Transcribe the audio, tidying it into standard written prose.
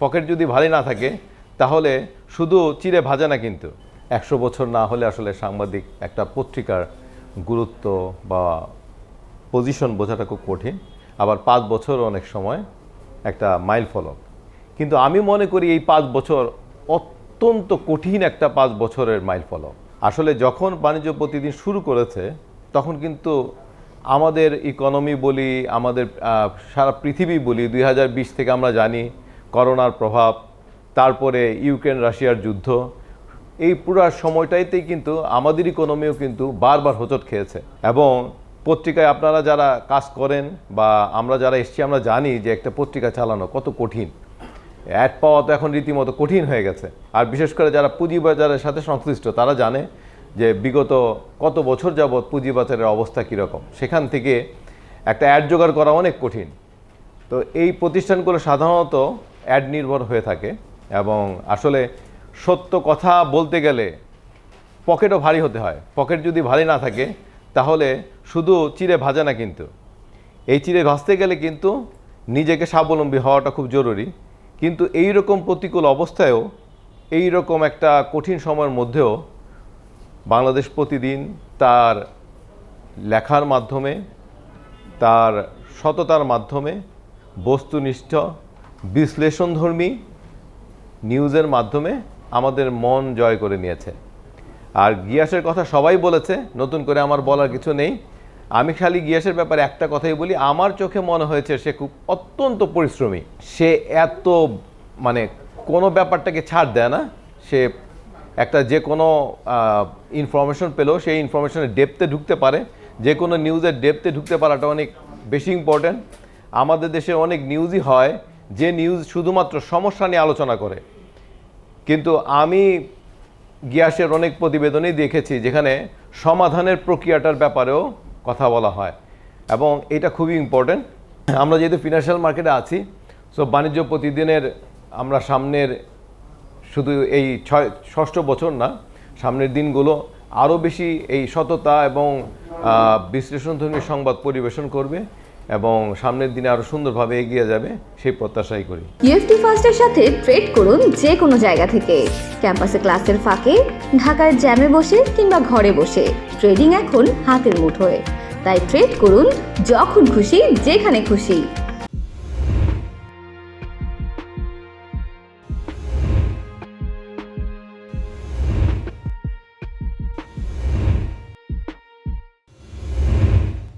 Pocket যদি ভারী না থাকে তাহলে শুধু চিড়ে ভাজা না, কিন্তু 100 বছর না হলে আসলে সাংবাদিক একটা পত্রিকার গুরুত্ব বা পজিশন বোঝাটা খুব কঠিন। আবার 5 বছর অনেক সময় একটা মাইল ফলক। কিন্তু আমি মনে করি এই 5 বছর অত্যন্ত কঠিন একটা 5 বছরের মাইল ফলক। আসলে যখন বাণিজ্য প্রতিদিন শুরু করেছে তখন কিন্তু আমাদের ইকোনমি বলি, আমাদের সারা পৃথিবী বলি, 2020 থেকে আমরা জানি করোনার প্রভাব, তারপরে ইউক্রেন রাশিয়ার যুদ্ধ, এই পুরো সময়টাইতেই কিন্তু আমাদের ইকোনমিও কিন্তু বারবার হোঁচট খেয়েছে। এবং পত্রিকায় আপনারা যারা কাজ করেন বা আমরা যারা এসছি আমরা জানি যে একটা পত্রিকা চালানো কত কঠিন। অ্যাড পাওয়া তো এখন রীতিমতো কঠিন হয়ে গেছে। আর বিশেষ করে যারা পুঁজিবাজারের সাথে সংশ্লিষ্ট তারা জানে যে বিগত কত বছর যাবৎ পুঁজিবাজারের অবস্থা কীরকম, সেখান থেকে একটা অ্যাড জোগাড় করা অনেক কঠিন। তো এই প্রতিষ্ঠানগুলো সাধারণত অ্যাড নির্ভর হয়ে থাকে এবং আসলে সত্য কথা বলতে গেলে পকেটও ভারী হতে হয়। পকেট যদি ভারী না থাকে তাহলে শুধু চিড়ে ভাজা না, কিন্তু এই চিড়ে ভাজতে গেলে কিন্তু নিজেকে স্বাবলম্বী হওয়াটা খুব জরুরি। কিন্তু এই রকম প্রতিকূল অবস্থায়ও, এই রকম একটা কঠিন সময়ের মধ্যেও বাংলাদেশ প্রতিদিন তার লেখার মাধ্যমে, তার সততার মাধ্যমে, বস্তুনিষ্ঠ বিশ্লেষণধর্মী নিউজের মাধ্যমে আমাদের মন জয় করে নিয়েছে। আর গিয়াসের কথা সবাই বলেছে, নতুন করে আমার বলার কিছু নেই। আমি খালি গিয়াসের ব্যাপারে একটা কথাই বলি, আমার চোখে মনে হয়েছে সে খুব অত্যন্ত পরিশ্রমী। সে এত মানে কোনো ব্যাপারটাকে ছাড় দেয় না। সে একটা যে কোনো ইনফরমেশন পেলেও সেই ইনফরমেশনের ডেপথে ঢুকতে পারে। যে কোনো নিউজের ডেপথে ঢুকতে পারাটা অনেক বেশি ইম্পর্ট্যান্ট। আমাদের দেশে অনেক নিউজই হয় যে নিউজ শুধুমাত্র সমস্যা নিয়ে আলোচনা করে, কিন্তু আমি গিয়াসের অনেক প্রতিবেদনেই দেখেছি যেখানে সমাধানের প্রক্রিয়াটার ব্যাপারেও কথা বলা হয় এবং এটা খুবই ইম্পর্ট্যান্ট। আমরা যেহেতু ফিনান্সিয়াল মার্কেটে আছি, সো বাণিজ্য প্রতিদিনের আমরা সামনের শুধু এই 6ষ্ঠ বছর না, সামনের দিনগুলো আরও বেশি এই সততা এবং বিশ্লেষণধর্মী সংবাদ পরিবেশন করবে এবং সামনের দিনে আরো সুন্দরভাবে এগিয়ে যাবে সেই প্রত্যাশাই করি। ইউএফটি ফার্স্টের সাথে ট্রেড করুন যে কোনো জায়গা থেকে, ক্যাম্পাসে ক্লাসের ফাঁকে, ঢাকার জ্যামে বসে কিংবা ঘরে বসে। ট্রেডিং এখন হাতের মুঠোয়, তাই ট্রেড করুন যখন খুশি, যেখানে খুশি।